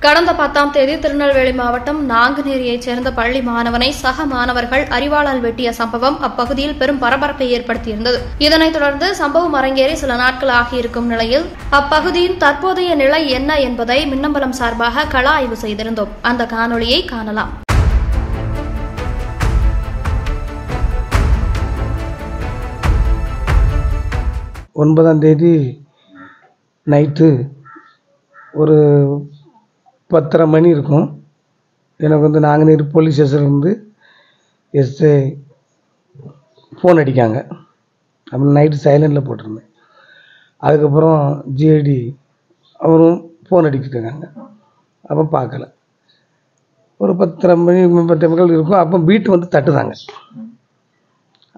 கடந்த 10ஆம் தேதி திருநெல்வேலி மாவட்டம் நாங்குநேரியைச் சேர்ந்த பள்ளி மாணவனை சக மாணவர்கள் அரிவாளால் வெட்டிய சம்பவம் அப்பகுதியில் பெரும் பரபரப்பை ஏற்படுத்தியிருந்தது. இதனைத் தொடர்ந்து சம்பவம் அரங்கேறி சில நாட்கள் ஆகியிருக்கும் நிலையில் அப்பகுதியின் தற்போதைய நிலை என்ன என்பதை மின்னம்பலம் சார்பாக கள ஆய்வு செய்திருந்தோம். அந்த காணொளியை காணலாம். ஒன்பதாம் தேதி நைட்டு ஒரு 10:30 மணி இருக்கும். எனக்கு நாங்குநேரி போலீஸ் ஸ்டேஷன்லேருந்து எஸ்ஐ ஃபோன் அடிக்காங்க. அப்புறம் நைட்டு சைலண்டில் போட்டிருந்தேன். அதுக்கப்புறம் ஜிஐடி அவரும் ஃபோன் அடிக்கிட்டுருக்காங்க. அப்போ பார்க்கல. ஒரு 10:30 மணி 10:00 இருக்கும். அப்போ வீட்டு தட்டுறாங்க.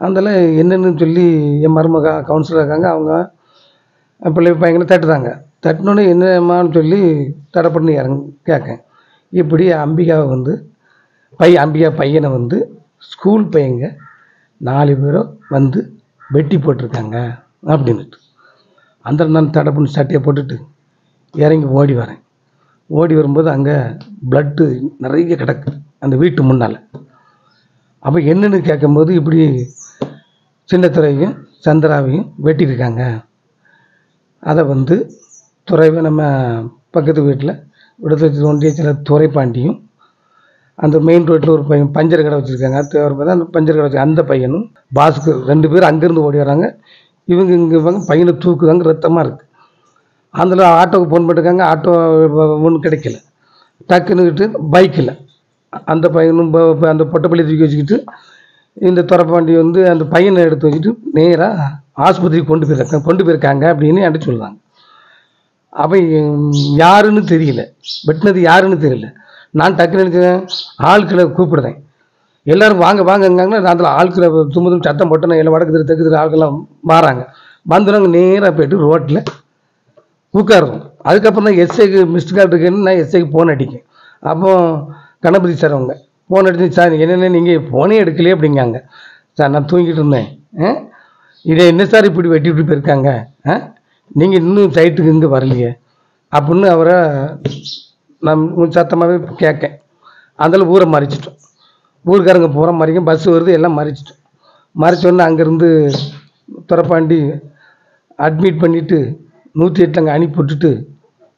அதில் என்னென்னு சொல்லி என் மருமக கவுன்சிலர் இருக்காங்க. அவங்க பிள்ளை பையங்களை தட்டுறாங்க. தட்டினோன்னே என்னம்மான்னு சொல்லி தடை பண்ணி கேட்கேன். இப்படி அம்பிகாவை அம்பிகா பையனை ஸ்கூல் பையங்க 4 பேரும் வெட்டி போட்டிருக்காங்க அப்படின்னுட்டு. அந்த நான் தடை பண்ணி சட்டையை போட்டுட்டு இறங்கி ஓடி வரேன். ஓடி வரும்போது அங்கே பிளட்டு நிறைய கிடக்கு அந்த வீட்டு முன்னால். அப்போ என்னென்னு கேட்கும்போது இப்படி சின்னத்துறையும் சந்திராவையும் வெட்டியிருக்காங்க. அதை துறைவை நம்ம பக்கத்து வீட்டில் விடுதலை ஒன்றிய துறைப்பாண்டியும் அந்த மெயின் ரோட்டில் ஒரு பையன் பஞ்சர் கடை வச்சுருக்காங்க. அது அந்த பஞ்சர் கடை வச்சு அந்த பையனும் பாஸ்க்கு 2 பேரும் அங்கேருந்து ஓடி வராங்க. இவங்க இங்கே பையனை தூக்குதாங்க, ரத்தமாக இருக்குது. அதில் ஆட்டோவுக்கு ஃபோன் பண்ணிருக்காங்க. ஆட்டோ ஒன்றும் கிடைக்கல. டக்குன்னுக்கிட்டு பைக்கில் அந்த பையனும் அந்த பொட்டப்பள்ளி தூக்கி வச்சுக்கிட்டு இந்த துறைப்பாண்டி அந்த பையனை எடுத்து வச்சுட்டு நேராக ஆஸ்பத்திரிக்கு கொண்டு போயிருக்காங்க அப்படின்னு என்கிட்ட சொல்கிறாங்க. அப்போ யாருன்னு தெரியல, வெட்டினது யாருன்னு தெரியல. நான் டக்குன்னு நினச்சேன், ஆட்களை கூப்பிடுறேன். எல்லோரும் வாங்க வாங்கங்காங்கன்னா நான் அதில் ஆட்களை தும்முதும் சத்தம் போட்டேன். எல்லாம் வடக்கு தெரு தெற்கு தெரு ஆட்கள்லாம் மாறாங்க. நாங்கள் நேராக போய்ட்டு ரோட்டில் உட்காருவோம். அதுக்கப்புறம் தான் எஸ்ஐக்கு மிஸ்டு கால் இருக்குன்னு நான் எஸ்ஐக்கு ஃபோன் அடிக்கேன். அப்போ கணபதி சார் அவங்க ஃபோன் அடிச்சு, சார் என்னென்ன நீங்கள் ஃபோனே எடுக்கலையே அப்படிங்காங்க. சார் நான் தூங்கிட்டு இருந்தேன். இதை என்ன சார் இப்படி வெட்டி போயிருக்காங்க, நீங்கள் இன்னும் சைட்டுக்கு இங்கே வரலையே அப்படின்னு அவரை நான் சத்தமாகவே கேட்கேன். அதில் ஊரை மறைச்சிட்டோம். ஊருக்காரங்க பூரா மறைக்கும், பஸ் வருது, எல்லாம் மறைச்சிட்டோம். மறைச்சோன்னே அங்கேருந்து துறைப்பாண்டி அட்மிட் பண்ணிவிட்டு 108 அங்கே அனுப்பி விட்டுட்டு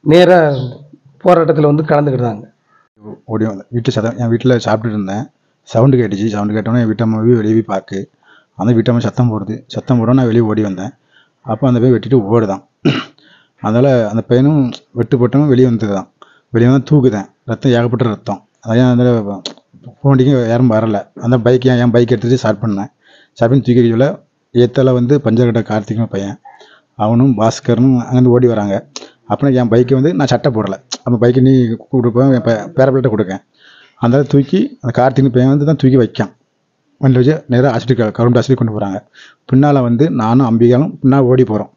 நேராக போராட்டத்தில் கலந்துக்கிட்டாங்க. ஓடி வந்தேன். என் வீட்டில் சாப்பிட்டுட்டு இருந்தேன். சவுண்டு கேட்டுச்சு. சவுண்டு கேட்டோன்னே என் வீட்டம்மா வெளியே பார்க்கு. அந்த வீட்டம்மா சத்தம் போடவும் நான் வெளியே ஓடி வந்தேன். அப்போ அந்த பையன் வெட்டிட்டு ஓடுதான். அதனால் அந்த பையனும் வெட்டு போட்டவன் வெளியே வெளியே தூக்குதேன். ரத்தம் ஏகப்பட்ட ரத்தம். அதையும் அதில் போண்டிக்கு யாரும் வரலை. அந்த என் பைக் எடுத்துகிட்டு ஸ்டார்ட் பண்ணேன். தூக்கிடியில் ஏத்தல பஞ்சர்கட்ட கார்த்திகை பையன் அவனும் பாஸ்கரனும் அங்கேருந்து ஓடி வராங்க. அப்புறம் என் பைக்கை நான் சட்டை போடலை. அப்போ பைக்கை நீ கொடுப்பேன், என் பேரப்பிள்ளைகிட்ட கொடுக்கேன். அந்த தூக்கி அந்த கார்த்திகை பையன் தான் தூக்கி வைக்கான். வண்டி வச்சு நேராக ஹாஸ்பிட்டல் கவர்மெண்ட் ஹாஸ்பிட்டல் கொண்டு போகிறாங்க. பின்னால் நானும் அம்பிகாலும் பின்னால் ஓடி போகிறோம்.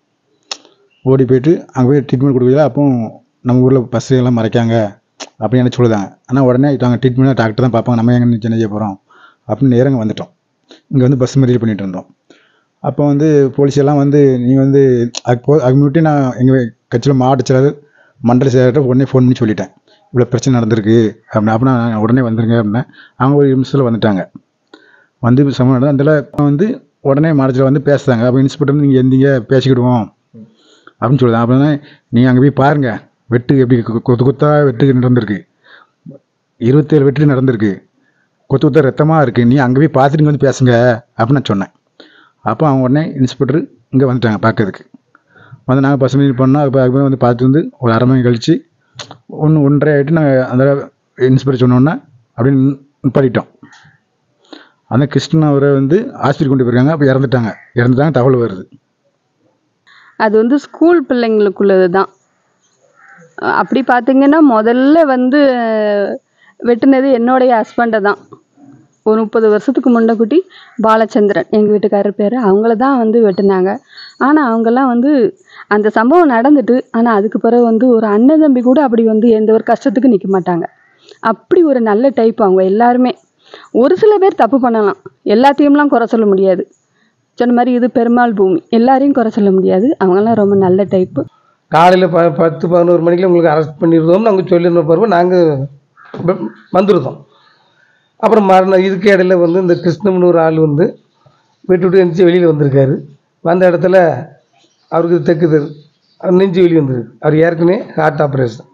ஓடி போய்ட்டு அங்கே போய் ட்ரீட்மெண்ட் கொடுக்கல. அப்போ நம்ம ஊரில் பஸ்ஸுகள்லாம் மறைக்காங்க அப்படின்னு எனக்கு சொல்லுதாங்க. ஆனால் உடனே நாங்கள் ட்ரீட்மெண்ட் டாக்டர் தான் பார்ப்பாங்க, நம்ம எங்கே சென்னை செய்ய போகிறோம் அப்படின்னு நேரங்க வந்துட்டோம். இங்கே பஸ் மறியல் பண்ணிகிட்டு இருந்தோம். அப்போ போலீஸெல்லாம் நீ அதுக்கு முன்னாடி நான் எங்கள் கட்சியில் மாவட்ட செயலர் மண்டல செயலர்கிட்ட உடனே ஃபோன் பண்ணி சொல்லிட்டேன், இவ்வளோ பிரச்சனை நடந்திருக்கு அப்படின்னு. அப்போ நான் உடனே வந்துருங்க அப்படின்னா அவங்க ஒரு நிமிஷத்தில் வந்துட்டாங்க. சமம் நடந்தது. அதில் உடனே மாவட்டத்தில் பேசுகிறாங்க. அப்போ இன்ஸ்பெக்டர் நீங்கள் எந்தீங்க பேசிக்கிடுவோம் அப்படின்னு சொல்லுதான். அப்படின்னா நீங்கள் அங்கே போய் பாருங்கள், வெட்டு எப்படி கொத்தாக வெட்டு நடந்திருக்கு, 27 வெட்டு நடந்திருக்கு, கொத்து ரத்தமாக இருக்குது, நீ அங்கே போய் பார்த்துட்டு பேசுங்க அப்படின்னு நான் சொன்னேன். அப்போ அவங்க உடனே இன்ஸ்பெக்டர் இங்கே வந்துட்டாங்க பார்க்கறதுக்கு. நாங்கள் பஸ் மீட் பண்ணோம். அதுக்கப்புறம் பார்த்துட்டு ஒரு அரை மணி கழித்து 1:30 ஆகிட்டு நாங்கள் அந்த இன்ஸ்பெக்டர் சொன்னோன்னா அப்படின்னு நிப்பாட்டிட்டோம். அந்த கிருஷ்ணன் அவரை ஹாஸ்பிட்டல் கொண்டு போயிருக்காங்க. அப்போ இறந்துட்டாங்க தகவல் வருது. அது ஸ்கூல் பிள்ளைங்களுக்குள்ளது தான். அப்படி பார்த்தீங்கன்னா முதல்ல வெட்டினது என்னுடைய ஹஸ்பண்டை தான். ஒரு 30 வருஷத்துக்கு முன்னக்குட்டி பாலச்சந்திரன் எங்கள் வீட்டுக்காரர் பேர், அவங்கள தான் வெட்டினாங்க. ஆனால் அவங்கெல்லாம் அந்த சம்பவம் நடந்துட்டு, ஆனால் அதுக்கு பிறகு ஒரு அண்ணன் தம்பி கூட அப்படி எந்த ஒரு கஷ்டத்துக்கு நிற்க மாட்டாங்க. அப்படி ஒரு நல்ல டைப் அவங்க எல்லாருமே. ஒரு சில பேர் தப்பு பண்ணலாம், எல்லாத்தையும்லாம் குறை சொல்ல முடியாது. சொன்ன மாதிரி இது பெருமாள் பூமி, எல்லாரையும் குறை சொல்ல முடியாது. அவங்கெல்லாம் ரொம்ப நல்ல டைப்பு. காலையில் 10-11 மணிக்கு உங்களுக்கு அரெஸ்ட் பண்ணிடுறோம்னு நாங்கள் சொல்லியிருந்த பிறகு நாங்கள் வந்துருந்தோம். அப்புறம் மறுநாள் இதுக்கு இடையில வந்து இந்த கிருஷ்ணம்னு ஒரு ஆள் வந்து வீட்டு விட்டு எந்திரிச்சு வெளியில் வந்திருக்காரு. வந்த இடத்துல அவருக்கு தெற்கு நெஞ்சு வெளியே வந்துருக்கு. அவர் ஏற்கனவே ஹார்ட் ஆப்ரேஷன்.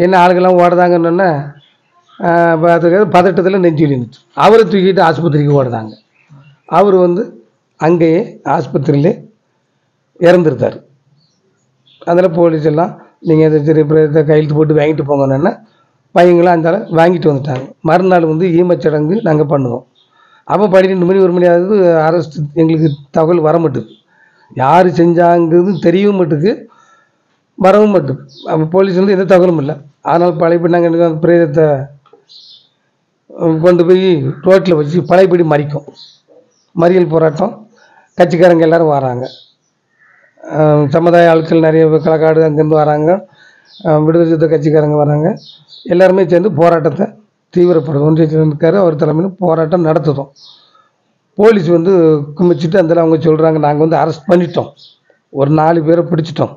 என்ன ஆளுக்கெல்லாம் ஓடுதாங்கன்னொன்னே பார்த்துக்க பதட்டத்தில் நெஞ்சு வெளியே இருந்துச்சு. அவரை தூக்கிட்டு ஆஸ்பத்திரிக்கு ஓடுதாங்க. அவர் வந்து அங்கேயே ஆஸ்பத்திரியிலே இறந்துருந்தார். அதில் போலீஸ் எல்லாம் நீங்கள் சரி கையெழுத்து போட்டு வாங்கிட்டு போங்கன்னு பையங்களாம் அந்தால வாங்கிட்டு வந்துட்டாங்க. மறுநாள் வந்து ஈமச்சடங்கு நாங்கள் பண்ணுவோம். அப்போ 12 மணி 1 மணி ஆகுது, அரெஸ்ட் எங்களுக்கு தகவல் வர மாட்டுது. யார் செஞ்சாங்கிறது தெரியவும் மாட்டுக்கு, வரவும் மாட்டுது. அப்போ போலீஸ் வந்து எந்த தகவலும் இல்லை. அதனால் பழையபடி நாங்கள் பிரேதத்தை கொண்டு போய் ரோட்டில் வச்சு பழையபடி மறியல் போராட்டம். கட்சிக்காரங்க எல்லோரும் வராங்க. சமுதாய ஆட்கள் நிறைய களக்காடு அங்கேருந்து வராங்க. விடுதலை சிறுத்தை கட்சிக்காரங்க வராங்க. எல்லாருமே சேர்ந்து போராட்டத்தை தீவிரப்படுத்தும். ஒன்றியத்தில் இருக்காரு, அவர் தலைமையில் போராட்டம் நடத்துகிறோம். போலீஸ் வந்து குமிச்சிட்டு அதில் அவங்க சொல்கிறாங்க, நாங்கள் வந்து அரெஸ்ட் பண்ணிட்டோம், ஒரு 4 பேரை பிடிச்சிட்டோம்,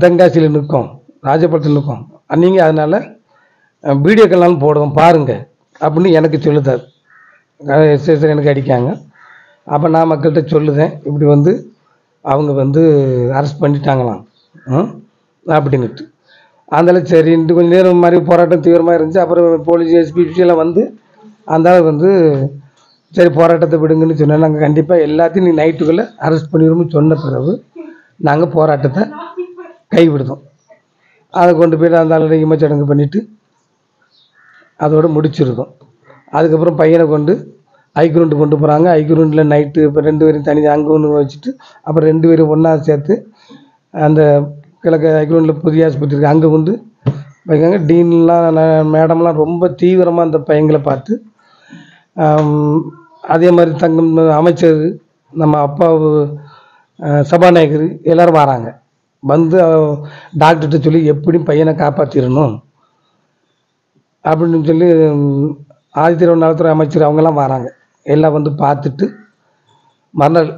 தென்காசியில் நிற்கும், ராஜபாளையத்தில் நிற்கும், நீங்கள் அதனால் வீடியோக்கள்னாலும் போடுவோம் பாருங்கள் அப்படின்னு எனக்கு சொல்லுதார். ஸ்டேஷன் எனக்கு அடிக்காங்க. அப்போ நான் மக்கள்கிட்ட சொல்லுதேன், இப்படி வந்து அவங்க வந்து அரெஸ்ட் பண்ணிட்டாங்களாம் அப்படின்னுட்டு. அதனால் சரின்ட்டு கொஞ்சம் நேரம் மாதிரி போராட்டம் தீவிரமாக இருந்துச்சு. அப்புறம் போலீஸ் எஸ்பிசியெல்லாம் வந்து அந்த வந்து சரி போராட்டத்தை விடுங்கன்னு சொன்னால், நாங்கள் கண்டிப்பாக எல்லாத்தையும் நீ நைட்டுக்குள்ளே அரெஸ்ட் பண்ணிடுவோம்னு சொன்ன பிறகு நாங்கள் போராட்டத்தை கைவிடுதோம். அதை கொண்டு போய்ட்டு அந்த ஆளுடைய இமச்சடங்கு பண்ணிவிட்டு அதோடு முடிச்சிருந்தோம். அதுக்கப்புறம் பையனை கொண்டு ஐக்ரூண்டு கொண்டு போகிறாங்க. ஐக்ரூண்டில் நைட்டு இப்போ 2 பேரும் தனி அங்கே ஒன்று வச்சுட்டு அப்புறம் 2 பேரும் ஒன்றா சேர்த்து அந்த கிழக்கு ஐக்ரூண்டில் புதிய ஆஸ்பத்திரி இருக்குது, அங்கே கொண்டு வைக்காங்க. டீன்லாம் மேடம்லாம் ரொம்ப தீவிரமாக அந்த பையங்களை பார்த்து, அதே மாதிரி தங்கம் அமைச்சர், நம்ம அப்பா சபாநாயகர் எல்லோரும் வராங்க. வந்து டாக்டர்கிட்ட சொல்லி எப்படியும் பையனை காப்பாற்றிடணும் அப்படின்னு சொல்லி ஆதித்ய நலத்துறை அமைச்சர் அவங்கெல்லாம் வராங்க. எல்லாம் வந்து பார்த்துட்டு மறுநாள்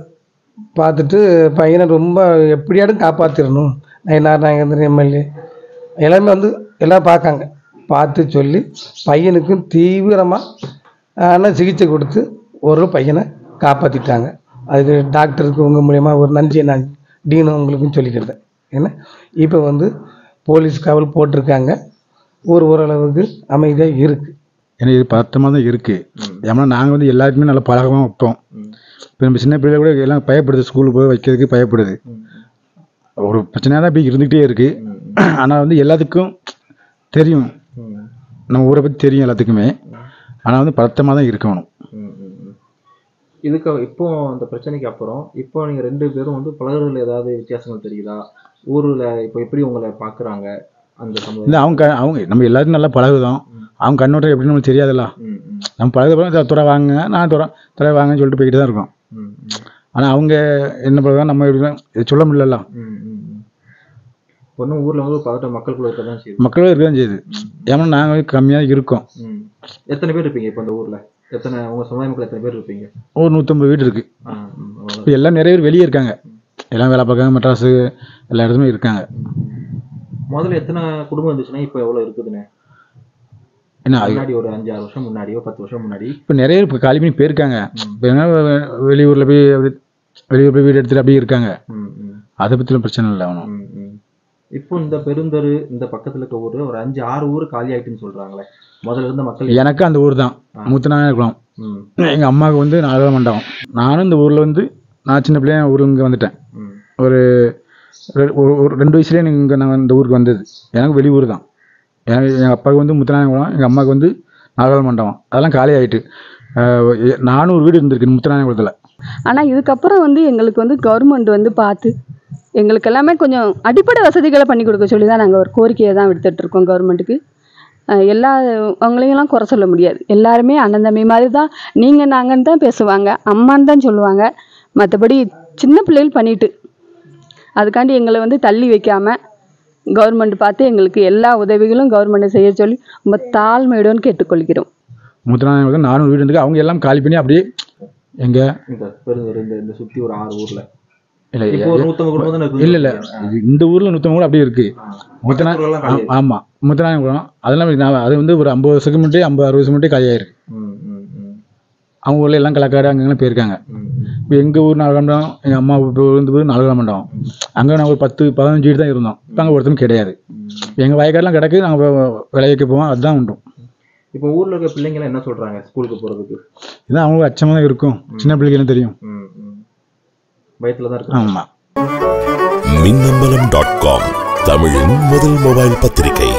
பார்த்துட்டு பையனை ரொம்ப எப்படியாடும் காப்பாற்றிடணும், நாயகந்திரன் எம்எல்ஏ எல்லாமே வந்து எல்லாம் பார்க்காங்க. பார்த்து சொல்லி பையனுக்கும் தீவிரமாக சிகிச்சை கொடுத்து ஒரு பையனை காப்பாற்றிட்டாங்க. அதுக்கு டாக்டருக்கு உங்கள் மூலயமா ஒரு நன்றியை நான் டீனும் உங்களுக்கும் சொல்லிக்கிறேன். ஏன்னா இப்போ வந்து போலீஸ் காவல் போட்டிருக்காங்க, ஓரளவுக்கு அமைதியாக இருக்குது. ஏன்னா இது பதட்டமாக தான் இருக்குது. ஏன்னா நாங்கள் வந்து எல்லாருக்குமே நல்லா பழகமாக வைப்போம். இப்போ நம்ம சின்ன பிள்ளைகள் கூட எல்லாம் பயப்படுது, ஸ்கூலுக்கு போய் வைக்கிறதுக்கு பயப்படுது. ஒரு பிரச்சனையாக தான் இப்படி இருந்துகிட்டே இருக்குது. ஆனால் வந்து எல்லாத்துக்கும் தெரியும், நம்ம ஊரை பற்றி தெரியும் எல்லாத்துக்குமே. ஆனால் வந்து பதட்டமாக தான் இருக்கணும். இதுக்கு இப்போ அந்த பிரச்சனைக்கு அப்புறம் இப்போ நீங்கள் 2 பேரும் வந்து பழகுறதுல ஏதாவது வித்தியாசங்கள் தெரியுதா? ஊரில் இப்போ எப்படி உங்களை பார்க்குறாங்க அந்த சமூகம்? இல்லை அவங்க நம்ம எல்லாருக்கும் நல்லா பழகுதோம். அவங்க கண்ணோட்டம் எப்படின்னு நம்மளுக்கு தெரியாதுல்ல. நம்ம பழகுற துறை வாங்க, நான் துறை வாங்கன்னு சொல்லிட்டு போய்கிட்டு தான் இருக்கோம். ஆனால் அவங்க என்ன பண்ணுவாங்க, நம்ம எப்படி சொல்ல முடியல. ஒன்றும் ஊரில் வந்து பதட்டம் மக்களுக்குள்ள இருக்க தான் செய்யுது. மக்களும் இருக்க தான் செய்யுது. ஏன்னா நாங்கள் கம்மியாக இருக்கோம். எத்தனை பேர் இருப்பீங்க இப்போ இந்த ஊரில்? எத்தனை உங்கள் சமுதாய மக்கள் எத்தனை பேர் இருப்பீங்க? ஒரு 150 வீடு இருக்குது. இப்போ எல்லாம் நிறைய பேர் வெளியே இருக்காங்க. எல்லாம் வேலை பார்க்காங்க, மெட்ராஸு எல்லா இடத்துலையும் இருக்காங்க. முதல்ல எத்தனை குடும்பம் இருந்துச்சுன்னா இப்போ எவ்வளோ இருக்குதுண்ணே? என்ன முன்னாடி ஒரு 5-6 வருஷம் முன்னாடியோ 10 வருஷம் முன்னாடி இப்போ நிறைய பேர் இப்போ காலி பண்ணி போயிருக்காங்க. இப்போ என்ன வெளியூரில் போய் வீடு எடுத்துட்டு அப்படியே இருக்காங்க. அதை பற்றிலாம் பிரச்சனை இல்லை. அவனும் இப்போ இந்த பெருந்தரு இந்த பக்கத்தில் இருக்க ஊர் ஒரு 5-6 ஊர் காலி ஆகிட்டுன்னு சொல்கிறாங்களே. முதல்ல இருந்த மக்கள் எனக்கு அந்த ஊர் தான் மூத்தநாயகுளம். எங்கள் அம்மாவுக்கு வந்து 4 மண்டபம். நானும் இந்த ஊரில் வந்து நான் சின்ன பிள்ளைய ஊருக்கு இங்கே வந்துட்டேன். ஒரு 2 வயசுலேயே நான் இந்த ஊருக்கு வந்தது. எனக்கு வெளியூர் தான். எங்கள் அப்பாவுக்கு வந்து முத்துநாயகுளம், எங்கள் அம்மாவுக்கு வந்து 4 மண்டபம். அதெல்லாம் காலி ஆகிட்டு 400 வீடு இருந்திருக்கு முத்துநாயகுளத்தில். ஆனால் இதுக்கப்புறம் வந்து எங்களுக்கு வந்து கவர்மெண்ட் வந்து பார்த்து எங்களுக்கு எல்லாமே கொஞ்சம் அடிப்படை வசதிகளை பண்ணி கொடுக்க சொல்லி தான் நாங்கள் ஒரு கோரிக்கையை தான் விடுத்துட்ருக்கோம் கவர்மெண்ட்டுக்கு. அவங்களையெல்லாம் குறை சொல்ல முடியாது. எல்லாருமே அண்ணன் தம்பி மாதிரி தான், நீங்கள் நாங்கன்னு தான் பேசுவாங்க, அம்மான்னு தான் சொல்லுவாங்க. மற்றபடி சின்ன பிள்ளைகள் பண்ணிட்டு அதுக்காண்டி எங்களை வந்து தள்ளி வைக்காமல் கவர்மெண்ட் பார்த்து எங்களுக்கு எல்லா உதவிகளும் கவர்மெண்ட்டை செய்ய சொல்லி ரொம்ப தாழ்மையுடன் கேட்டுக்கொள்கிறோம். முத்துநாயகுளத்தில் 400 வீடு இருக்கு. அவங்க எல்லாம் காலி பண்ணி அப்படியே எங்கே இந்த சுற்றி ஒரு 6 ஊரில் இல்லை இப்போ ஒரு 150 குடும்பம் தானே இல்லை இல்லை இந்த ஊரில் 150 கூட அப்படியே இருக்குது ஆமாம் முத்தநாயகம் அதெல்லாம் அது வந்து ஒரு 50 வருஷத்துக்கு முன்னாடி 50-60 வருஷம் முன்னாடி காலியாயிருக்கு. அவங்க ஊரில் எல்லாம் களக்காடு அங்கெல்லாம் போயிருக்காங்க. இப்போ எங்கள் ஊர் நாகமண்டலம் எங்கள் அம்மா ஊர் நாகமண்டலம் அங்கே நாங்கள் ஒரு 10-15 வீடு தான் இருந்தோம். இப்போ அங்கே ஒருத்தரும் கிடையாது. எங்கள் வயக்காடெலாம் கிடக்கு, நாங்கள் விளைவிக்க போவோம், அதுதான் உண்டும். இப்போ ஊரில் இருக்க பிள்ளைங்களாம் என்ன சொல்கிறாங்க ஸ்கூலுக்கு போகிறதுக்கு? இதான் அவங்க அச்சமாக தான் இருக்கும், சின்ன பிள்ளைகளும் தெரியும், பயத்தில் தான் இருக்கு. ஆமாம். மின்னம்பலம்.com தமிழின் முதல் மொபைல் பத்திரிகை.